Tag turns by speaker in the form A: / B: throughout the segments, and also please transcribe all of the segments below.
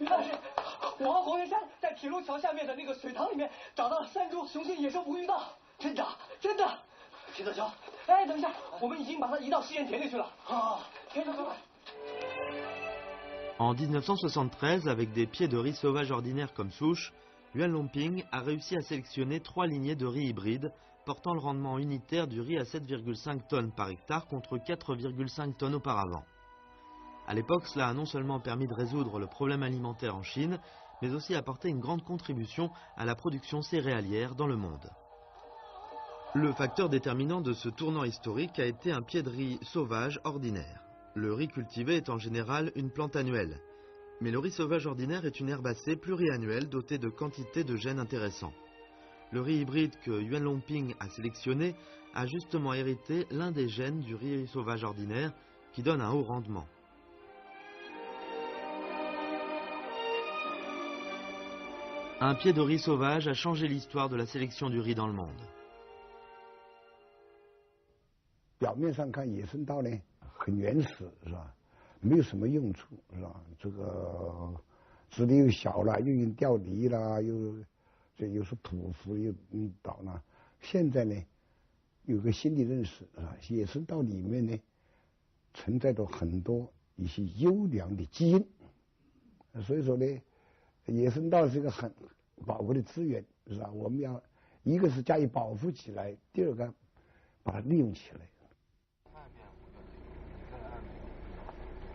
A: 但是，我和黄元山在铁路桥下面的那个水塘里面找到了3株雄性野生无鱼稻，真的真的。铁道桥，哎，等一下，我们已经把它移到试验田里去了。好，田长快。
B: En 1973, avec des pieds de riz sauvage ordinaires comme souche, Yuan Longping a réussi à sélectionner 3 lignées de riz hybrides, portant le rendement unitaire du riz à 7,5 tonnes par hectare contre 4,5 tonnes auparavant. À l'époque, cela a non seulement permis de résoudre le problème alimentaire en Chine, mais aussi apporté une grande contribution à la production céréalière dans le monde. Le facteur déterminant de ce tournant historique a été un pied de riz sauvage ordinaire. Le riz cultivé est en général une plante annuelle, mais le riz sauvage ordinaire est une herbacée pluriannuelle dotée de quantités de gènes intéressants. Le riz hybride que Yuan Longping a sélectionné a justement hérité l'un des gènes du riz sauvage ordinaire qui donne un haut rendement. Un pied de riz sauvage a changé l'histoire de la sélection du riz dans le monde.
C: 表面上看野生稻呢很原始是吧？没有什么用处是吧？这个质地又小了，又用掉梨啦，又是匍匐又倒了。现在呢有个新的认识是吧？野生稻里面呢存在着很多一些优良的基因，所以说呢野生稻是一个很宝贵的资源是吧？我们要一个是加以保护起来，第二个把它利用起来。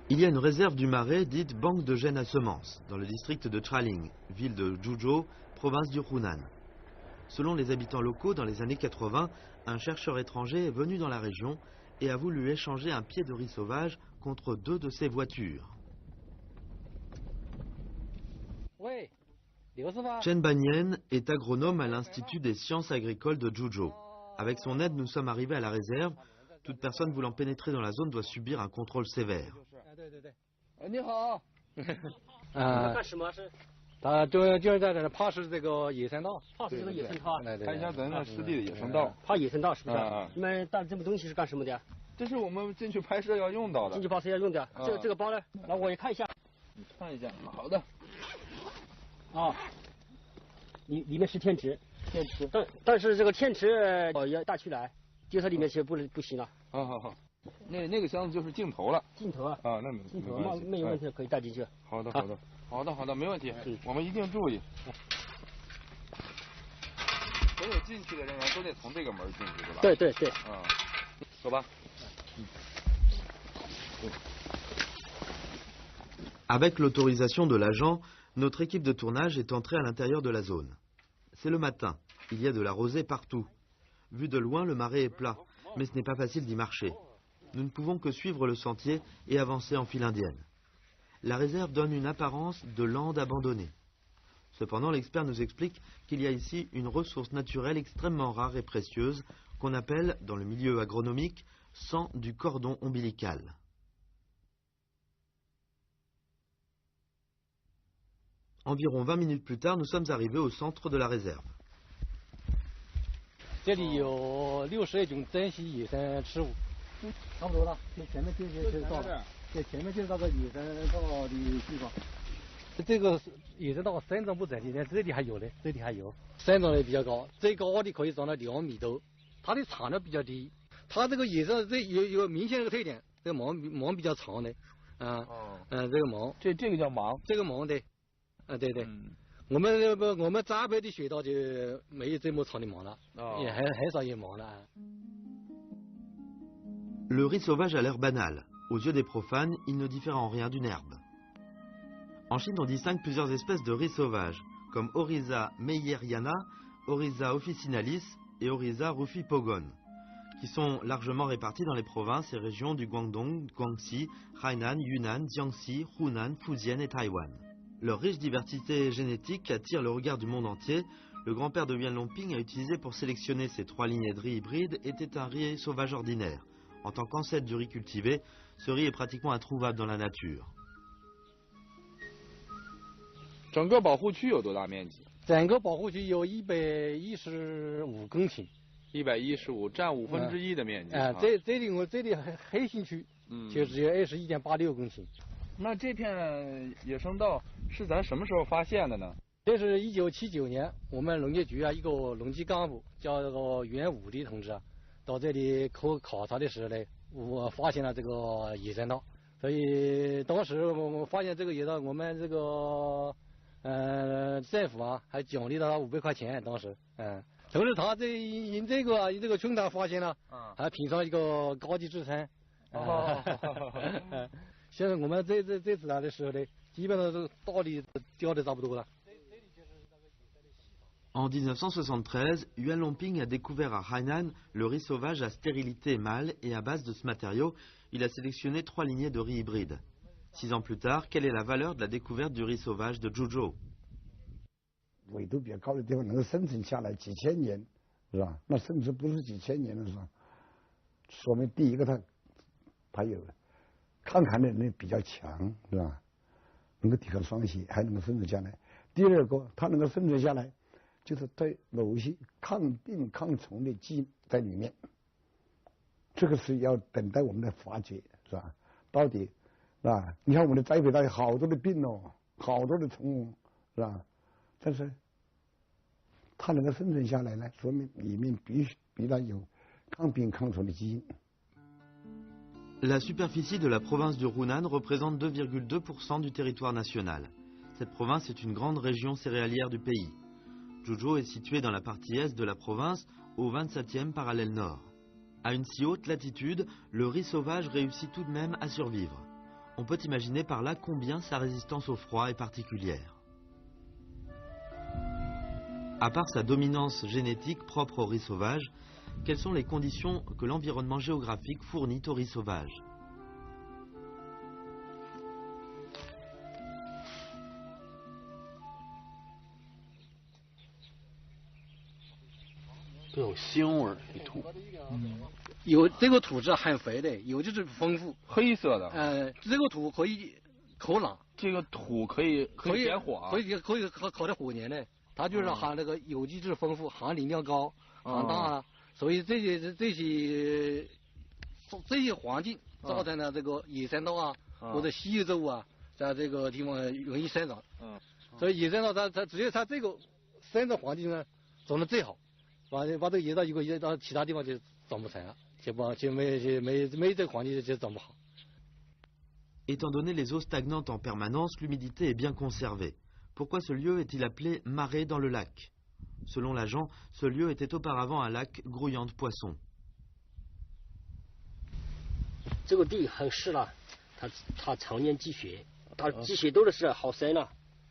B: Il y a une réserve du Marais dite Banque de gènes à semences, dans le district de Traling, ville de Zhuzhou, province du Hunan. Selon les habitants locaux, dans les années 80, un chercheur étranger est venu dans la région et a voulu échanger un pied de riz sauvage contre 2 de ses voitures. Chen Banyan est agronome à l'Institut des sciences agricoles de Zhuzhou. Avec son aide, nous sommes arrivés à la réserve. Toute personne voulant pénétrer dans la zone doit subir un contrôle sévère.
D: 你好，干什么是？就是在这怕是这个野生稻，怕是这个野生稻，
E: 看一下咱那湿地的野生稻。
D: 怕野生稻是不是？你们带这么东西是干什么的？
E: 这是我们进去拍摄要用到的。
D: 进去拍摄要用的。这个包呢？来我也看一下。
E: 你看一下，好的。
D: 啊，里面是天池，天池。但是这个天池要带出来，就它里面是不行了。
E: 好。 那个箱子就是镜头了，
D: 镜头啊，
E: 那
D: 镜头没有问题，可以带进去。
E: 好的，没问题，我们一定注意。所有进去的人员都得从这个门进去，是吧？
D: 对。
E: 走吧。
B: Avec l'autorisation de l'agent, notre équipe de tournage est entrée à l'intérieur de la zone. C'est le matin, il y a de la rosée partout. Vu de loin, le marais est plat, mais ce n'est pas facile d'y marcher. Nous ne pouvons que suivre le sentier et avancer en file indienne. La réserve donne une apparence de lande abandonnée. Cependant, l'expert nous explique qu'il y a ici une ressource naturelle extrêmement rare et précieuse qu'on appelle, dans le milieu agronomique, sang du cordon ombilical. Environ 20 minutes plus tard, nous sommes arrivés au centre de la réserve.
D: 这里有62种珍稀野生植物。 差不多了，这前面就是到了，这前面就是那个野生稻的地方。这个野生稻生长不整齐的，这里还有呢，这里还有，生长的比较高，最高的可以长到2米多，它的产量比较低。它这个野生这有明显的一个特点，这个芒比较长的，这个芒，
E: 这个叫芒，
D: 这个芒对，对。我们栽培的水稻就没有这么长的芒了，也很少有芒了。
B: Le riz sauvage a l'air banal. Aux yeux des profanes, il ne diffère en rien d'une herbe. En Chine, on distingue plusieurs espèces de riz sauvage, comme Oryza meyeriana, Oryza officinalis et Oryza rufipogon, qui sont largement répartis dans les provinces et régions du Guangdong, Guangxi, Hainan, Yunnan, Jiangxi, Hunan, Fujian et Taïwan. Leur riche diversité génétique attire le regard du monde entier. Le grand-père de Yuan Longping a utilisé pour sélectionner ces 3 lignées de riz hybrides était un riz sauvage ordinaire. En tant qu'ancêtre du riz cultivé, ce riz est pratiquement introuvable dans la nature.
E: 整个保护区有多大面积？
D: 整个保护区有115公顷
E: ，115占1/5的面积。
D: 这里核心区，就只有21.86公顷。
E: 那这片野生稻是咱什么时候发现的呢？
D: 这是1979年，我们农业局一个农机干部叫这个袁武的同志到这里考察的时候呢，我发现了这个野生稻，所以当时我们发现这个野稻，我们这个政府还奖励了他500块钱，当时同时他因这个穷他发现了，还评上一个高级职称。现在我们这次来的时候呢，基本上都稻里掉的差不多了。
B: En 1973, Yuan Longping a découvert à Hainan le riz sauvage à stérilité mâle et à base de ce matériau, il a sélectionné 3 lignées de riz hybride. 6 ans plus tard, quelle est la valeur de la découverte du riz sauvage de Zhuzhou?
C: 纬度比较高的地方能够生存下来几千年，是吧？那甚至不是几千年了，是吧？说明第一个它有抗寒的能力比较强，是吧？能够抵抗霜邪，还能够生存下来。第二个，它能够生存下来。就是对某些抗病抗虫的基因在里面，这个是要等待我们的发掘，是吧？到底，是吧？你看我们的栽培稻有好多的病哦，好多的虫哦，是吧？但是它能够生存下来呢，说明里面必然有抗病抗虫的基因。
B: La superficie de la province du Hunan représente 2,2% du territoire national. Cette province est une grande région céréalière du pays. Zhuzhou est situé dans la partie est de la province, au 27e parallèle nord. À une si haute latitude, le riz sauvage réussit tout de même à survivre. On peut imaginer par là combien sa résistance au froid est particulière. À part sa dominance génétique propre au riz sauvage, quelles sont les conditions que l'environnement géographique fournit au riz sauvage?
A: 都有腥味儿，这土。
D: 有这个土质很肥的，有就是丰富。
E: 黑色的。
D: 这个土可以口朗。
E: 这个土可以点火。
D: 可以烤的火黏的，它就是含那个有机质丰富，含磷量高，含大，所以这些环境造成了这个野生稻啊或者稀有作物啊，在这个地方容易生长。所以野生稻它只有它这个生长环境呢长得最好。把这个野稻如果移到其他地方就长不成了，就没这个环境就长不好。
B: Étant donné les eaux stagnantes en permanence, l'humidité est bien conservée. Pourquoi ce lieu est-il appelé marais dans le lac? Selon l'agent, ce lieu était auparavant un lac grouillant de poissons.
A: 这个地很湿了，它常年积雪，它积雪多的是好深了。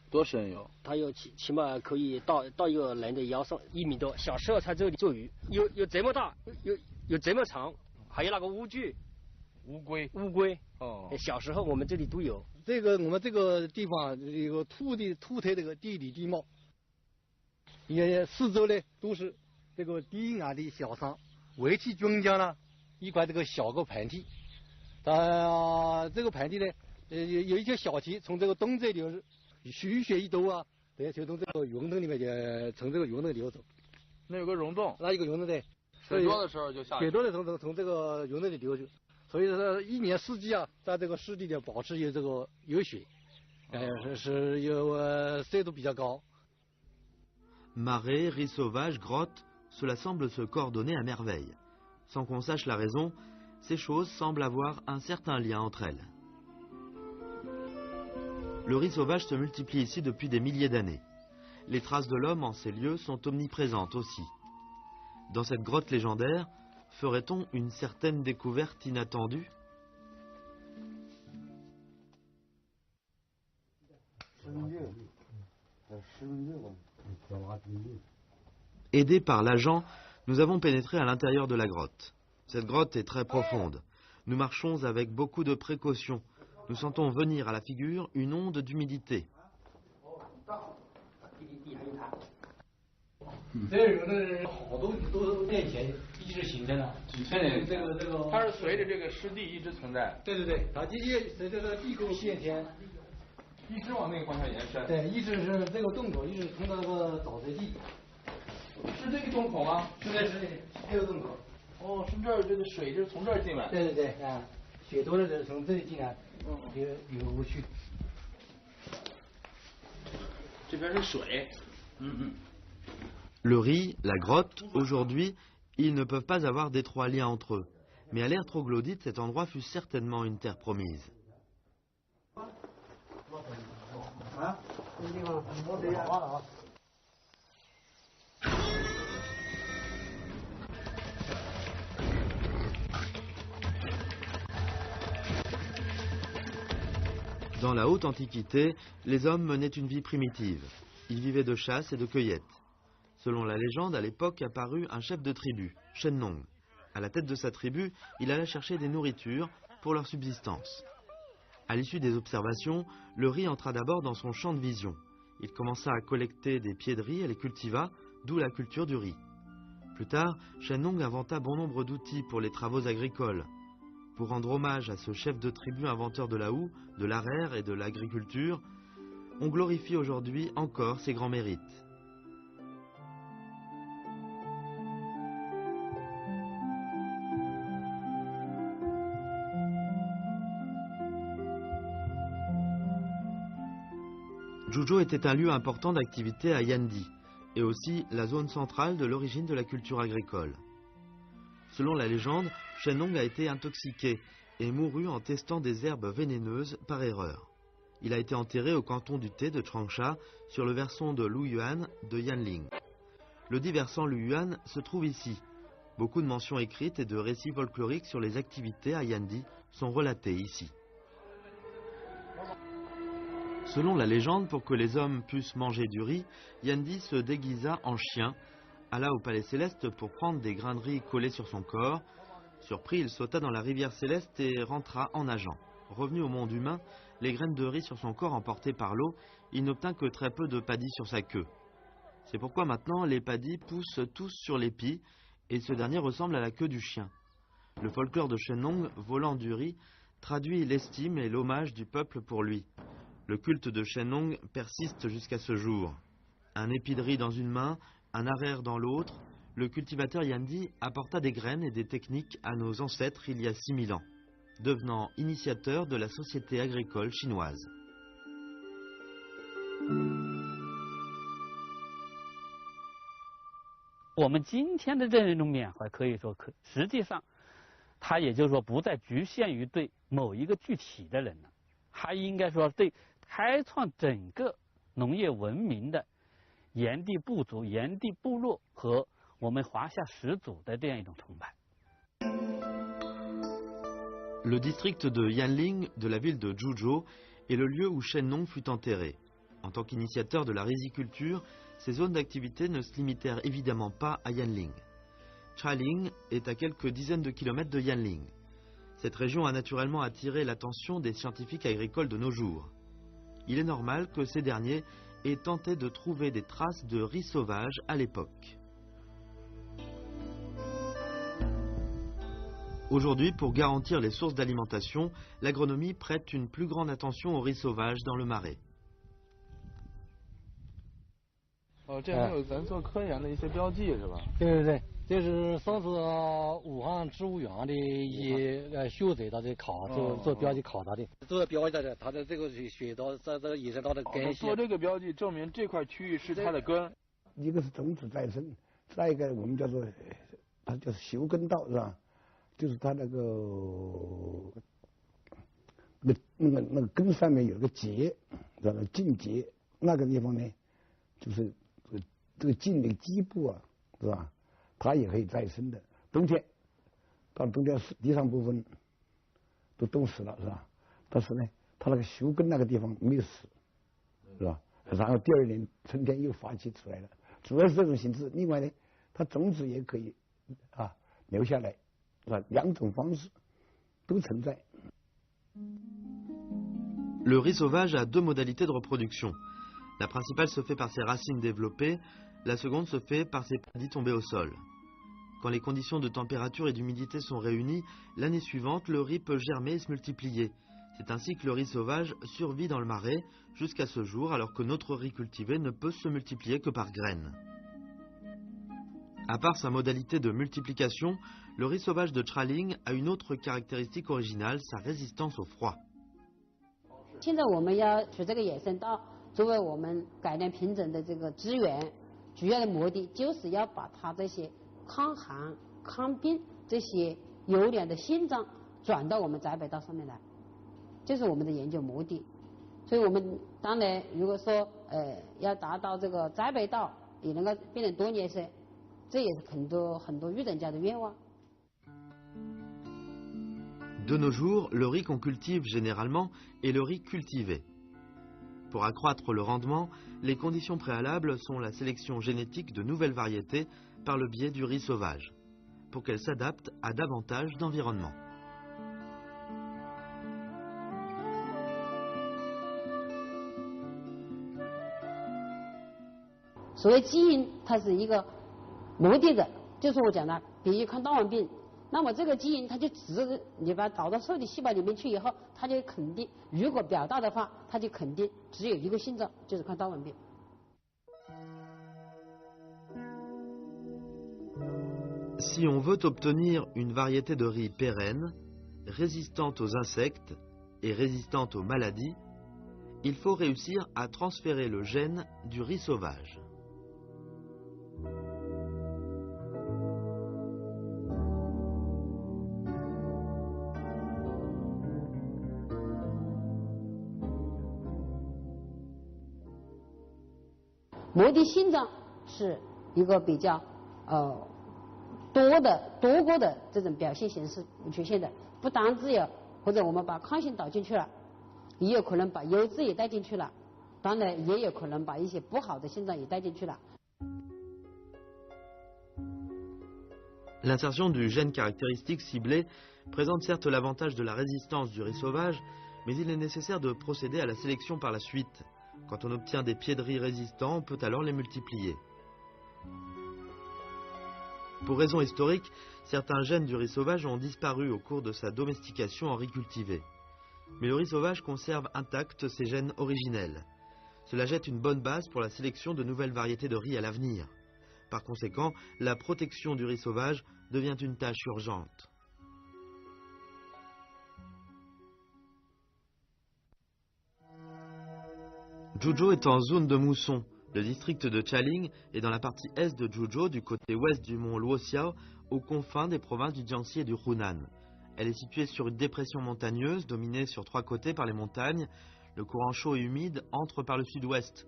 E: 多深有？
A: 它有起码可以到一个人的腰上1米多。小时候在这里做鱼，有这么大，有这么长，还有那个乌龟。
E: 乌
A: 龟。小时候我们这里都有。
D: 我们这个地方有个土特这个地理地貌，也四周呢都是这个低矮的小山，围起中间呢一块这个小个盆地。这个盆地呢，有一条小溪从这个东这流入。雨雪一多啊，对，就从这个溶洞里面从这个溶洞流走。
E: 那有个溶洞？
D: 那一个溶洞对。
E: 水多的时候就下去。
D: 水多的从这个溶洞里流出，所以说一年四季啊，在这个湿地里保持有雪，是有湿度比较高。
B: Marais, riz sauvage, grotte, cela semble se coordonner à merveille. Sans qu'on sache la raison, ces choses semblent avoir un certain lien entre elles. Le riz sauvage se multiplie ici depuis des milliers d'années. Les traces de l'homme en ces lieux sont omniprésentes aussi. Dans cette grotte légendaire, ferait-on une certaine découverte inattendue? Aidés par l'agent, nous avons pénétré à l'intérieur de la grotte. Cette grotte est très profonde. Nous marchons avec beaucoup de précautions. Nous sentons venir à la figure une onde d'humidité.
D: 这有的好多都年前一直形成了，几千年。
E: 它是随着这个湿地一直存在。
D: 对，它直接随着这个地沟变迁，
E: 一直往那个方向延伸。
D: 对，一直是这个洞口，一直通到那个沼泽地。
E: 是这个洞口吗？
D: 是这个洞口。
E: 是这儿，这个水就是从这儿进来。
D: 对，雪多的从这里进来，流去。
F: 这边是水。
B: Le riz, la grotte, aujourd'hui, ils ne peuvent pas avoir d'étroits liens entre eux. Mais à l'ère troglodyte, cet endroit fut certainement une terre promise. Dans la haute antiquité, les hommes menaient une vie primitive. Ils vivaient de chasse et de cueillette. Selon la légende, à l'époque apparut un chef de tribu, Shennong. À la tête de sa tribu, il alla chercher des nourritures pour leur subsistance. À l'issue des observations, le riz entra d'abord dans son champ de vision. Il commença à collecter des pieds de riz et les cultiva, d'où la culture du riz. Plus tard, Shennong inventa bon nombre d'outils pour les travaux agricoles. Pour rendre hommage à ce chef de tribu inventeur de la houe, de l'arère et de l'agriculture, on glorifie aujourd'hui encore ses grands mérites. Zhuzhou était un lieu important d'activité à Yandi, et aussi la zone centrale de l'origine de la culture agricole. Selon la légende, Shennong a été intoxiqué et mourut en testant des herbes vénéneuses par erreur. Il a été enterré au canton du thé de Changsha, sur le versant de Luyuan de Yanling. Le dit versant Luyuan se trouve ici. Beaucoup de mentions écrites et de récits folkloriques sur les activités à Yandi sont relatés ici. Selon la légende, pour que les hommes puissent manger du riz, Yandi se déguisa en chien, alla au palais céleste pour prendre des grains de riz collés sur son corps. Surpris, il sauta dans la rivière céleste et rentra en nageant. Revenu au monde humain, les graines de riz sur son corps emportées par l'eau, il n'obtint que très peu de paddies sur sa queue. C'est pourquoi maintenant les paddies poussent tous sur l'épi, et ce dernier ressemble à la queue du chien. Le folklore de Shennong, volant du riz, traduit l'estime et l'hommage du peuple pour lui. Le culte de Shennong persiste jusqu'à ce jour. Un épi de riz dans une main, un arrière dans l'autre, le cultivateur Yandi apporta des graines et des techniques à nos ancêtres il y a 6000 ans, devenant initiateur de la société agricole chinoise.
G: 我们今天的这种缅怀，可以说实际上，它也就是说不再局限于对某一个具体的人了，它应该说对开创整个农业文明的炎帝部族、炎帝部落和我们华夏始祖的这样一种崇拜。
B: Le district de Yanling de la ville de Zhuzhou est le lieu où Shennong fut enterré. En tant qu'initiateur de la riziculture, ces zones d'activité ne se limitèrent évidemment pas à Yanling. Chaling est à quelques dizaines de kilomètres de Yanling. Cette région a naturellement attiré l'attention des scientifiques agricoles de nos jours. Il est normal que ces derniers aient tenté de trouver des traces de riz sauvage à l'époque. Aujourd'hui, pour garantir les sources d'alimentation, l'agronomie prête une plus grande attention au riz sauvage dans le marais.
E: 这还有咱做科研的一些标记是吧？
D: 对对对，这是上次武汉植物园的一些学者他在考做标记考察的，这个标记的它的这个水稻这个野生稻的根系。
E: 做这个标记证明这块区域是它的根。
C: 一个是种子再生，再一个我们叫做它叫休耕稻是吧？就是它那个根上面有个节，叫做茎节，那个地方呢，就是这个茎的基部啊，是吧？它也可以再生的。冬天到冬天地上部分都冻死了，是吧？但是呢，它那个休耕那个地方没有死，是吧？然后第二年春天又发起出来了，主要是这种形式。另外呢，它种子也可以留下来，是吧？两种方式都存在。
B: Le riz sauvage a deux modalités de reproduction. La principale se fait par ses racines développées, la seconde se fait par ses paddies tombées au sol. Quand les conditions de température et d'humidité sont réunies, l'année suivante, le riz peut germer et se multiplier. C'est ainsi que le riz sauvage survit dans le marais jusqu'à ce jour, alors que notre riz cultivé ne peut se multiplier que par graines. À part sa modalité de multiplication, le riz sauvage de Chaling a une autre caractéristique originale, sa résistance au froid.
H: 现在我们要取这个野生稻作为我们改良品种的这个资源，主要的目的就是要把它这些抗寒、抗病这些优良的性状转到我们栽培稻上面来，这是我们的研究目的。所以我们当然如果说要达到这个栽培稻也能够变成多年生，这也是很多育种家的愿望。
B: De nos jours, le riz qu'on cultive généralement est le riz cultivé. Pour accroître le rendement, les conditions préalables sont la sélection génétique de nouvelles variétés par le biais du riz sauvage, pour qu'elles s'adaptent à davantage d'environnement.
H: 所谓基因，它是一个目的的，就是我讲的，比如抗大王病，那么这个基因它就你把它导到受体细胞里面去以后，它就肯定，如果表达的话，它就肯定只有一个性状，就是抗大王病。
B: Si on veut obtenir une variété de riz pérenne, résistante aux insectes et résistante aux maladies, il faut réussir à transférer le gène du riz sauvage.
H: 目的性状是一个比较多过的这种表现形式出现的，不单只有或者我们把抗性导进去了，也有可能把优质也带进去了，当然也有可能把一些不好的性状也带进去了。
B: L'insertion du gène caractéristique ciblé présente certes l'avantage de la résistance du riz sauvage, mais il est nécessaire de procéder à la sélection par la suite. Quand on obtient des pieds de riz résistants, on peut alors les multiplier. Pour raisons historiques, certains gènes du riz sauvage ont disparu au cours de sa domestication en riz cultivé. Mais le riz sauvage conserve intacts ses gènes originels. Cela jette une bonne base pour la sélection de nouvelles variétés de riz à l'avenir. Par conséquent, la protection du riz sauvage devient une tâche urgente. Zhuzhou est en zone de mousson. Le district de Chaling est dans la partie est de Zhuzhou, du côté ouest du mont Luoxiao, aux confins des provinces du Jiangxi et du Hunan. Elle est située sur une dépression montagneuse, dominée sur 3 côtés par les montagnes. Le courant chaud et humide entre par le sud-ouest.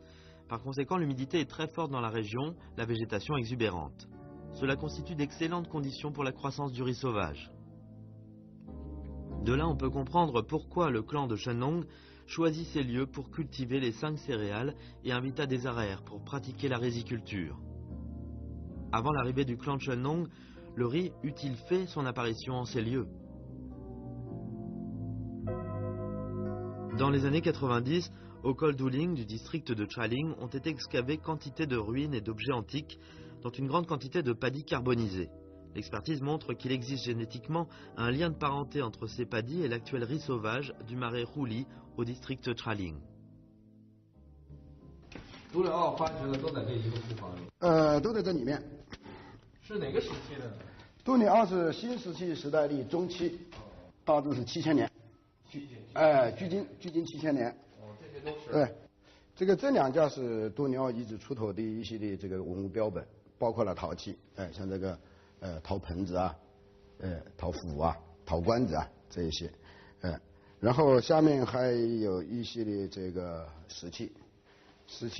B: Par conséquent, l'humidité est très forte dans la région, la végétation exubérante. Cela constitue d'excellentes conditions pour la croissance du riz sauvage. De là, on peut comprendre pourquoi le clan de Shenlong choisit ces lieux pour cultiver les 5 céréales et invita des araires pour pratiquer la riziculture. Avant l'arrivée du clan de Shenlong, le riz eût-il fait son apparition en ces lieux? Dans les années 90, au col d'Uling du district de Chaling ont été excavées quantité de ruines et d'objets antiques, dont une grande quantité de paddies carbonisées. L'expertise montre qu'il existe génétiquement un lien de parenté entre ces paddies et l'actuel riz sauvage du marais Huli au district de Chaling.
F: 杜里奥发掘的都在这一个库房里。
C: 都在这里面。
F: 是哪个时期的？
C: 杜里奥是新石器时代的中期，大致是7000年。距今7000年。
F: 哦，这些都是。
C: 对，这2架是杜里奥遗址出土的一系列这个文物标本，包括了陶器，像这个陶盆子啊，陶釜啊，陶罐子啊这一些，然后下面还有一系列这个石器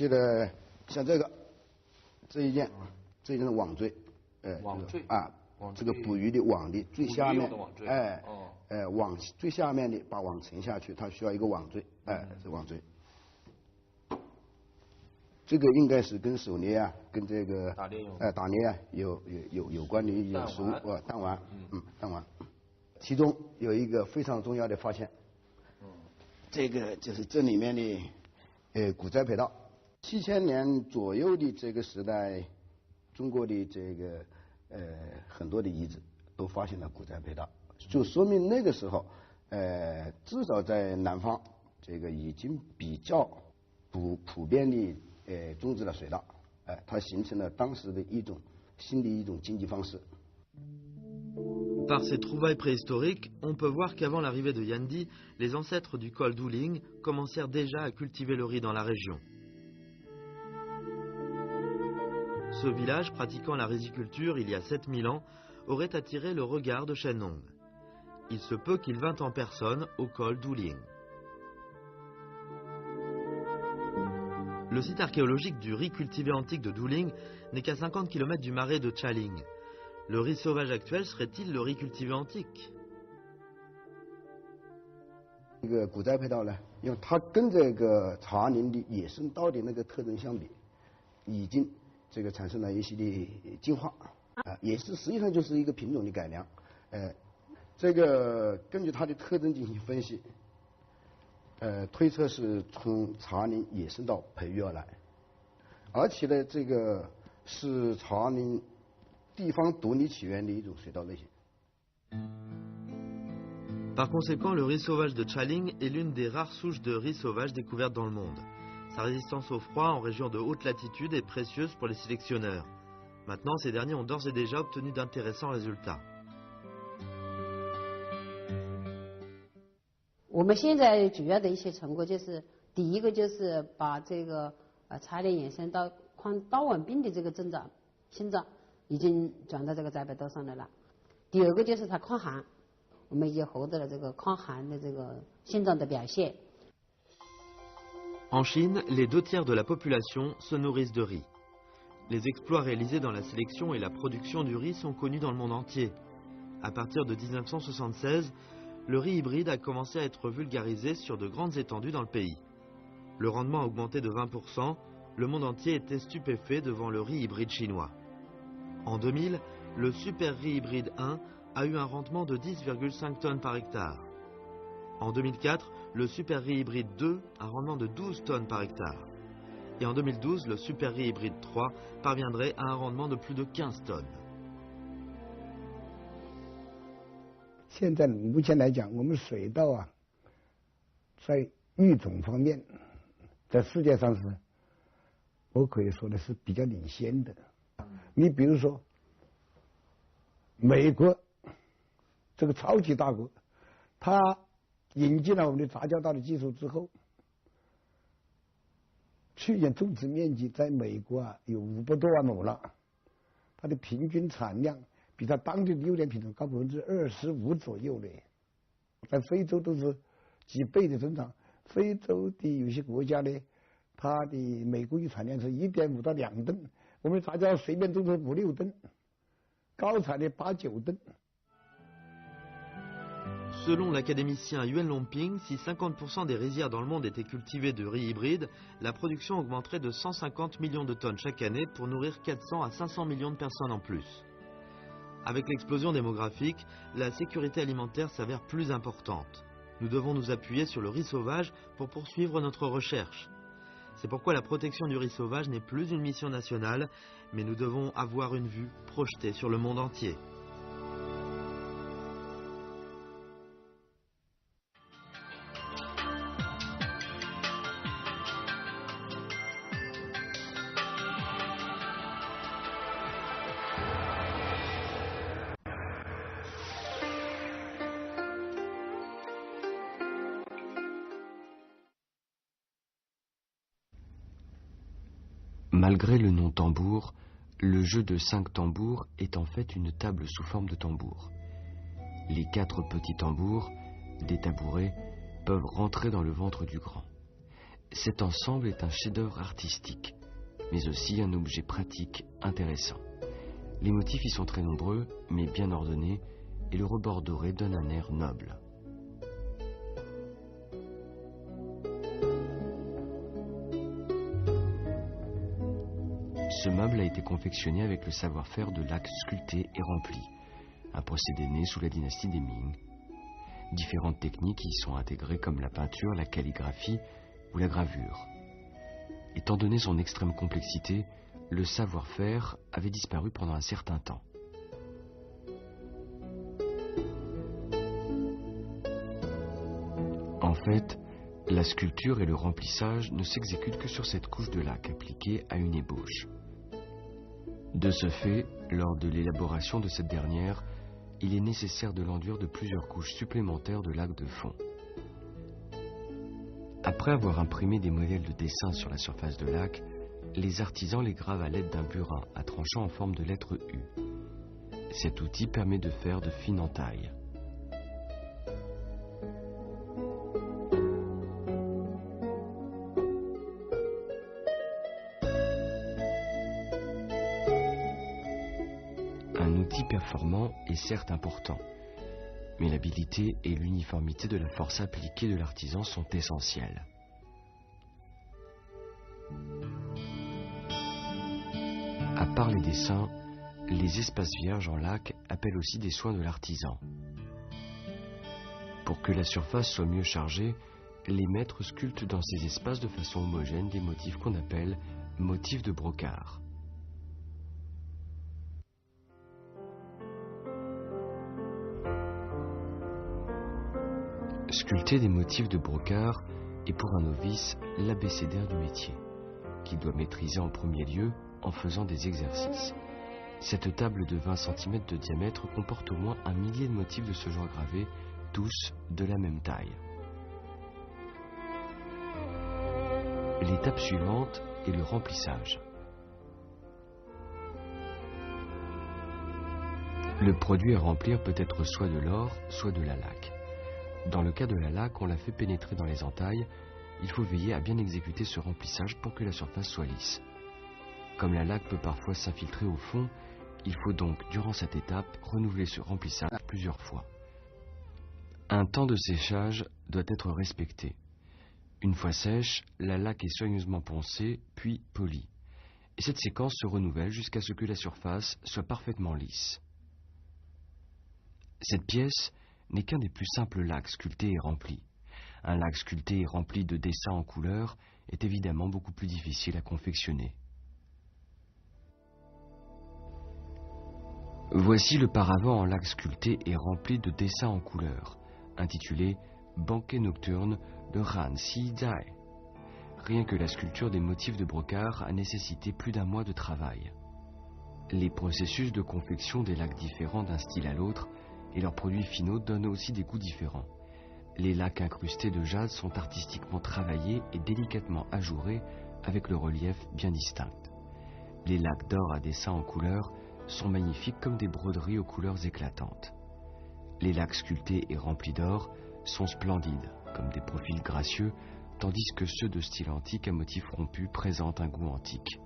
C: 的，像这一件是网坠，
F: 网坠
C: 啊，这个捕鱼的网的最下面，网最下面的把网沉下去，它需要一个网坠，是网坠。这个应该是跟狩猎啊，跟这个打猎啊有关的一些食物弹丸，弹丸。其中有一个非常重要的发现，这个就是这里面的古栽培稻，7000年左右的这个时代，中国的这个很多的遗址都发现了古栽培稻，就说明那个时候至少在南方这个已经比较普遍的种植了水稻，它形成了当时的新的一种经济方式。
B: Par ces trouvailles préhistoriques, on peut voir qu'avant l'arrivée de Yandi, les ancêtres du col d'Ouling commencèrent déjà à cultiver le riz dans la région. Ce village, pratiquant la riziculture il y a 7000 ans, aurait attiré le regard de Shen Nong. Il se peut qu'il vînt en personne au col d'Ouling. Le site archéologique du riz cultivé antique de Douling n'est qu'à 50 km du marais de Chaling. Le riz sauvage actuel serait-il le riz cultivé antique?
C: 这个古栽培稻呢，因为它跟这个草阿林的野生稻的那个特征相比，已经这个产生了一些的进化也是实际上就是一个品种的改良。这个根据它的特征进行分析，推测是从草阿林野生稻培育而来，而且呢，这个是草阿林 地方独立起源的一种水稻类型。
B: Par conséquent, le riz sauvage de Chaling est l'une des rares souches de riz sauvage découvertes dans le monde. Sa résistance au froid en région de haute latitude est précieuse pour les sélectionneurs. Maintenant, ces derniers ont d'ores et déjà obtenu d'intéressants résultats.
H: 我们现在主要的一些成果就是，第一个就是把这个茶叶衍生到抗稻纹病的这个增长性状已经转到这个栽培豆上来了。第二个就是它抗寒，我们已经获得了这个抗寒的这个性状的表现。
B: En Chine, les 2/3 de la population se nourrissent de riz. Les exploits réalisés dans la sélection et la production du riz sont connus dans le monde entier. À partir de 1976, le riz hybride a commencé à être vulgarisé sur de grandes étendues dans le pays. Le rendement a augmenté de 20%, le monde entier était stupéfait devant le riz hybride chinois. En 2000, le Super Riz Hybride 1 a eu un rendement de 10,5 tonnes par hectare. En 2004, le Super Riz Hybride 2 a un rendement de 12 tonnes par hectare. Et en 2012, le Super Riz Hybride 3 parviendrait à un rendement de plus de 15 tonnes.
C: 现在目前来讲，我们水稻啊，在育种方面，在世界上是，我可以说的是比较领先的。你比如说，美国这个超级大国，它引进了我们的杂交稻的技术之后，去年种植面积在美国啊有500多万亩了，它的平均产量 比它当地的优良品种高25%左右嘞，在非洲都是几倍的增长。非洲的有些国家呢，它的每个月产量是1.5到2吨，我们杂交随便种成5、6吨，高产的8、9吨。
B: Selon l'académicien Yuan Longping, si 50% des rizières dans le monde étaient cultivées de riz hybride, la production augmenterait de 150 millions de tonnes chaque année pour nourrir 400 à 500 millions de personnes en plus. Avec l'explosion démographique, la sécurité alimentaire s'avère plus importante. Nous devons nous appuyer sur le riz sauvage pour poursuivre notre recherche. C'est pourquoi la protection du riz sauvage n'est plus une mission nationale, mais nous devons avoir une vue projetée sur le monde entier.
I: Malgré le nom tambour, le jeu de 5 tambours est en fait une table sous forme de tambour. Les 4 petits tambours, des tabourets, peuvent rentrer dans le ventre du grand. Cet ensemble est un chef-d'œuvre artistique, mais aussi un objet pratique intéressant. Les motifs y sont très nombreux, mais bien ordonnés, et le rebord doré donne un air noble. Ce meuble a été confectionné avec le savoir-faire de laque sculpté et rempli, un procédé né sous la dynastie des Ming. Différentes techniques y sont intégrées comme la peinture, la calligraphie ou la gravure. Étant donné son extrême complexité, le savoir-faire avait disparu pendant un certain temps. En fait, la sculpture et le remplissage ne s'exécutent que sur cette couche de laque appliquée à une ébauche. De ce fait, lors de l'élaboration de cette dernière, il est nécessaire de l'enduire de plusieurs couches supplémentaires de laque de fond. Après avoir imprimé des modèles de dessin sur la surface de laque, les artisans les gravent à l'aide d'un burin à tranchant en forme de lettre U. Cet outil permet de faire de fines entailles. Un outil performant est certes important, mais l'habileté et l'uniformité de la force appliquée de l'artisan sont essentielles. À part les dessins, les espaces vierges en laque appellent aussi des soins de l'artisan. Pour que la surface soit mieux chargée, les maîtres sculptent dans ces espaces de façon homogène des motifs qu'on appelle motifs de brocart. Sculpter des motifs de brocart est pour un novice l'abécédaire du métier, qu'il doit maîtriser en premier lieu en faisant des exercices. Cette table de 20 cm de diamètre comporte au moins 1 millier de motifs de ce genre gravés, tous de la même taille. L'étape suivante est le remplissage. Le produit à remplir peut être soit de l'or, soit de la laque. Dans le cas de la laque, on la fait pénétrer dans les entailles. Il faut veiller à bien exécuter ce remplissage pour que la surface soit lisse. Comme la laque peut parfois s'infiltrer au fond, il faut donc, durant cette étape, renouveler ce remplissage plusieurs fois. Un temps de séchage doit être respecté. Une fois sèche, la laque est soigneusement poncée, puis polie. Et cette séquence se renouvelle jusqu'à ce que la surface soit parfaitement lisse. Cette pièce n'est qu'un des plus simples laques sculptés et remplis. Un laque sculpté et rempli de dessins en couleur est évidemment beaucoup plus difficile à confectionner. Voici le paravent en laque sculpté et rempli de dessins en couleur, intitulé « Banquet nocturne de Han Si Zai ». Rien que la sculpture des motifs de brocart a nécessité plus d'1 mois de travail. Les processus de confection des laques différents d'un style à l'autre et leurs produits finaux donnent aussi des goûts différents. Les laques incrustées de jade sont artistiquement travaillées et délicatement ajourées avec le relief bien distinct. Les laques d'or à dessins en couleur sont magnifiques comme des broderies aux couleurs éclatantes. Les laques sculptés et remplis d'or sont splendides comme des profils gracieux, tandis que ceux de style antique à motifs rompus présentent un goût antique.